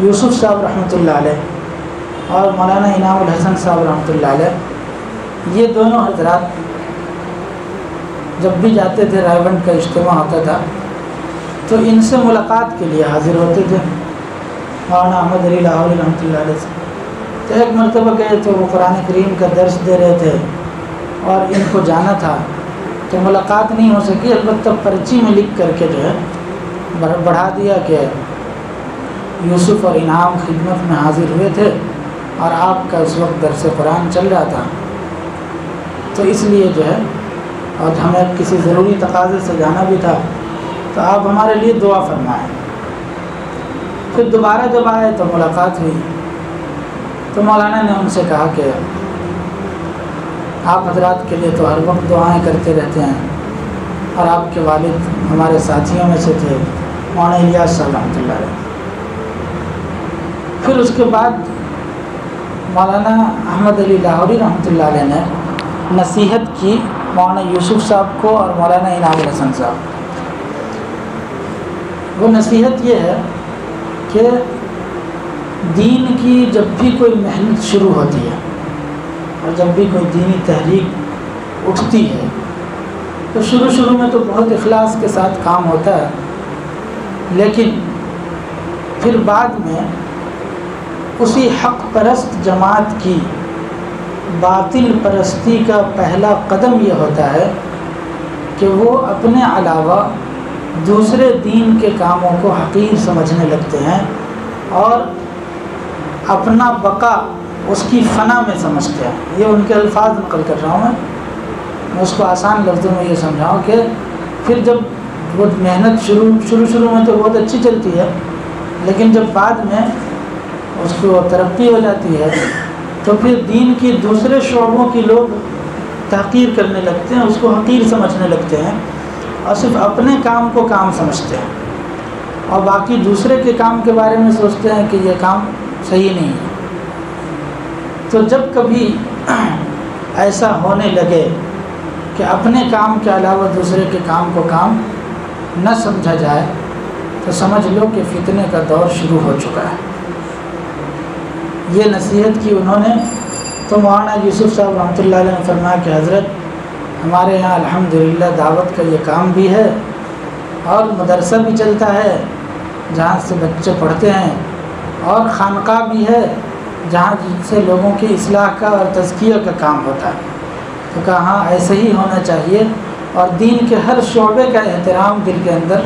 یوسف صاحب رحمۃ اللہ علیہ اور مولانا انعام الحسن صاحب رحمۃ اللہ علیہ، یہ دونوں حضرات جب بھی جاتے تھے، رائے بند کا اجتماع ہوتا تھا تو ان سے ملاقات کے لیے حاضر ہوتے تھے، مولانا احمد علی لاہوری رحمۃ اللہ علیہ سے۔ تو ایک مرتبہ گئے تو وہ قرآن کریم کا درس دے رہے تھے اور ان کو جانا تھا تو ملاقات نہیں ہو سکی، البتہ پرچی میں لکھ کر کے جو ہے بڑھا دیا کہ یوسف اور انعام خدمت میں حاضر ہوئے تھے اور آپ کا اس وقت درس قرآن چل رہا تھا، تو اس لیے جو ہے اور ہمیں کسی ضروری تقاضے سے جانا بھی تھا تو آپ ہمارے لیے دعا فرمائیں۔ پھر دوبارہ جب آئے تو ملاقات ہوئی تو مولانا نے ان سے کہا کہ آپ حضرات کے لیے تو ہر وقت دعائیں کرتے رہتے ہیں اور آپ کے والد ہمارے ساتھیوں میں سے تھے، مولانا الیاس صاحب رحمۃ اللہ علیہ۔ پھر اس کے بعد مولانا احمد علی لاہوری رحمۃ اللہ علیہ نے نصیحت کی مولانا یوسف صاحب کو اور مولانا انعام الحسن صاحب۔ وہ نصیحت یہ ہے کہ دین کی جب بھی کوئی محنت شروع ہوتی ہے اور جب بھی کوئی دینی تحریک اٹھتی ہے تو شروع میں تو بہت اخلاص کے ساتھ کام ہوتا ہے، لیکن پھر بعد میں اسی حق پرست جماعت کی باطل پرستی کا پہلا قدم یہ ہوتا ہے کہ وہ اپنے علاوہ دوسرے دین کے کاموں کو حقیر سمجھنے لگتے ہیں اور اپنا بقا اس کی فنا میں سمجھتے ہیں۔ یہ ان کے الفاظ نقل کر رہا ہوں میں اس کو آسان لفظوں میں یہ سمجھاؤں کہ پھر جب وہ محنت شروع میں تو بہت اچھی چلتی ہے، لیکن جب بعد میں اس کو ترقی ہو جاتی ہے تو پھر دین کی دوسرے شعبوں کی لوگ تحقیر کرنے لگتے ہیں، اس کو حقیر سمجھنے لگتے ہیں اور صرف اپنے کام کو کام سمجھتے ہیں اور باقی دوسرے کے کام کے بارے میں سوچتے ہیں کہ یہ کام صحیح نہیں ہے۔ تو جب کبھی ایسا ہونے لگے کہ اپنے کام کے علاوہ دوسرے کے کام کو کام نہ سمجھا جائے تو سمجھ لو کہ فتنے کا دور شروع ہو چکا ہے۔ یہ نصیحت کی انہوں نے تو مولانا یوسف صاحب رحمۃ اللہ علیہ نے فرمایا کہ حضرت ہمارے یہاں الحمدللہ دعوت کا یہ کام بھی ہے اور مدرسہ بھی چلتا ہے جہاں سے بچے پڑھتے ہیں اور خانقاہ بھی ہے جہاں سے لوگوں کی اصلاح کا اور تزکیہ کا کام ہوتا ہے۔ تو کہا ہاں ایسے ہی ہونا چاہیے اور دین کے ہر شعبے کا احترام دل کے اندر